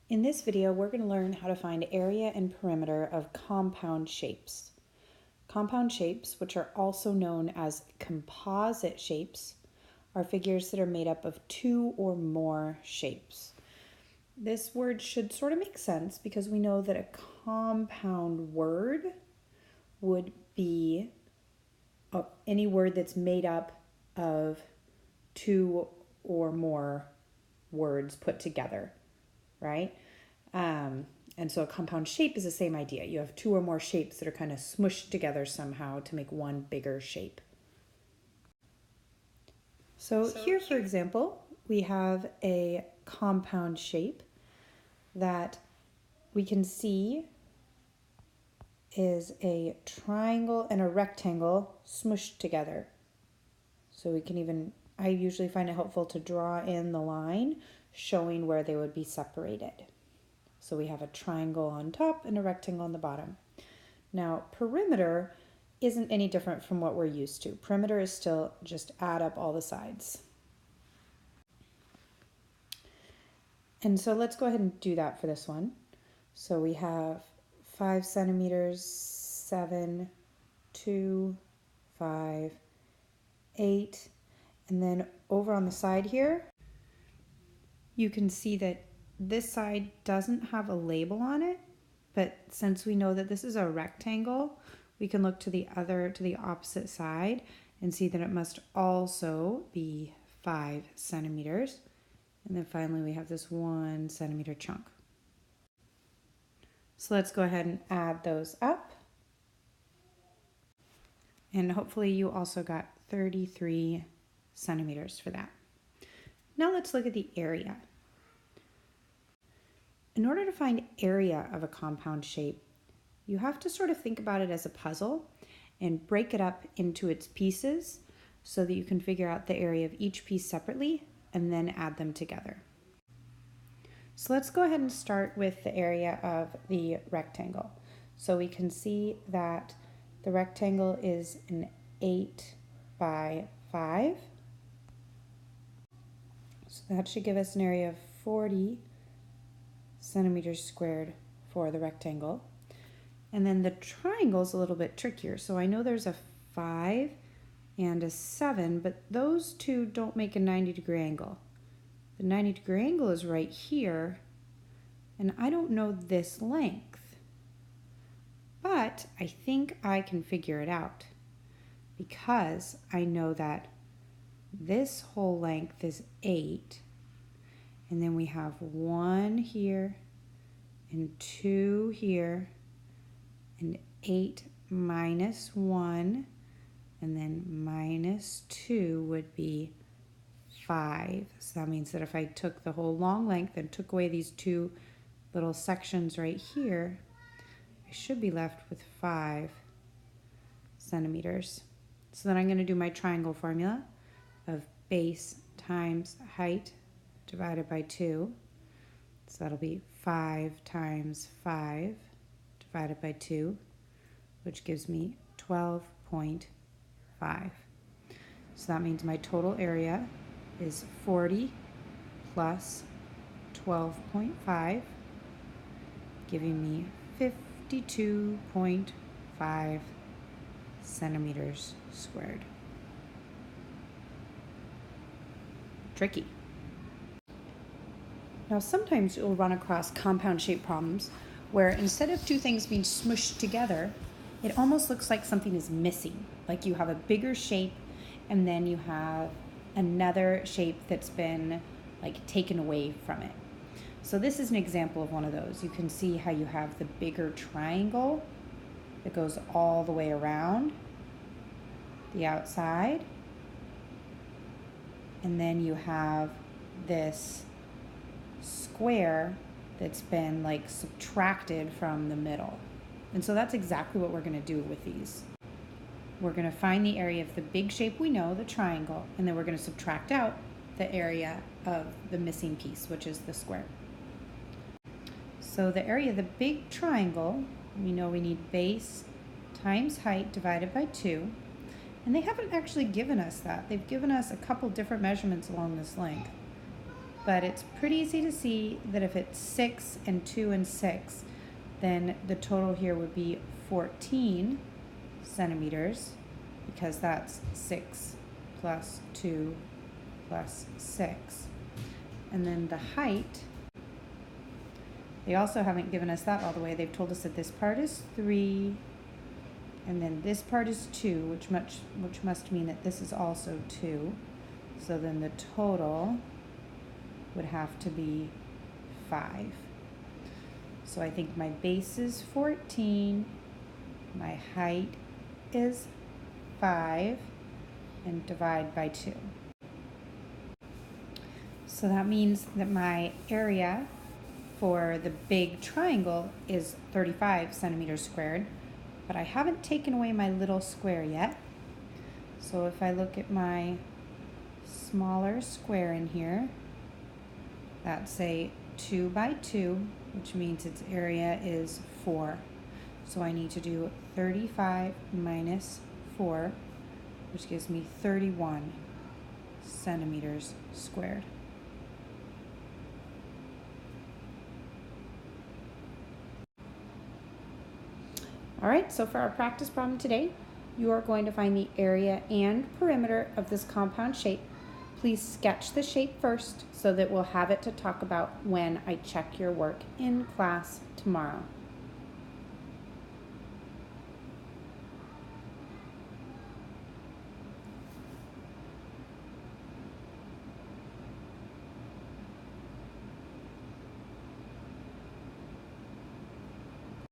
In this video, we're going to learn how to find area and perimeter of compound shapes. Compound shapes, which are also known as composite shapes, are figures that are made up of two or more shapes. This word should sort of make sense because we know that a compound word would be any word that's made up of two or more words put together, right? And so a compound shape is the same idea. You have two or more shapes that are kind of smushed together somehow to make one bigger shape. So here, for example, we have a compound shape that we can see is a triangle and a rectangle smushed together. So we can I usually find it helpful to draw in the line showing where they would be separated. So we have a triangle on top and a rectangle on the bottom. Now, perimeter isn't any different from what we're used to. Perimeter is still just add up all the sides. And so let's go ahead and do that for this one. So we have 5 centimeters, 7, 2, 5, 8, and then over on the side here, you can see that this side doesn't have a label on it, but since we know that this is a rectangle, we can look to the opposite side and see that it must also be 5 centimeters. And then finally we have this 1 centimeter chunk. So let's go ahead and add those up. And hopefully you also got 33 centimeters for that. Now let's look at the area. In order to find area of a compound shape, you have to sort of think about it as a puzzle and break it up into its pieces so that you can figure out the area of each piece separately and then add them together. So let's go ahead and start with the area of the rectangle. So we can see that the rectangle is an 8 by 5. So that should give us an area of 40 centimeters squared for the rectangle. And then the triangle is a little bit trickier. So I know there's a 5 and a 7, but those two don't make a 90-degree angle. The 90-degree angle is right here, and I don't know this length, but I think I can figure it out because I know that this whole length is 8, and then we have 1 here and 2 here, and 8 minus 1, and then minus 2 would be 5. So that means that if I took the whole long length and took away these two little sections right here, I should be left with 5 centimeters. So then I'm going to do my triangle formula of base times height divided by 2. So that'll be 5 times 5 divided by 2, which gives me 12.5. So that means my total area is 40 plus 12.5, giving me 52.5 centimeters squared. Tricky. Now sometimes you'll run across compound shape problems where instead of two things being smushed together, it almost looks like something is missing. Like you have a bigger shape and then you have another shape that's been like taken away from it. So this is an example of one of those. You can see how you have the bigger triangle that goes all the way around the outside. And then you have this square that's been like subtracted from the middle. And so that's exactly what we're going to do with these. We're going to find the area of the big shape we know, the triangle, and then we're going to subtract out the area of the missing piece, which is the square. So the area of the big triangle, we know we need base times height divided by 2. And they haven't actually given us that. They've given us a couple different measurements along this length. but it's pretty easy to see that if it's 6 and 2 and 6, then the total here would be 14 centimeters, because that's 6 plus 2 plus 6. And then the height, they also haven't given us that all the way. They've told us that this part is 3, and then this part is 2, which must mean that this is also 2. So then the total would have to be 5. So I think my base is 14, my height is 5, and divide by 2. So that means that my area for the big triangle is 35 centimeters squared, but I haven't taken away my little square yet. So if I look at my smaller square in here, that's a 2 by 2, which means its area is 4. So I need to do 35 minus 4, which gives me 31 centimeters squared. All right, so for our practice problem today, you are going to find the area and perimeter of this compound shape. Please sketch the shape first so that we'll have it to talk about when I check your work in class tomorrow.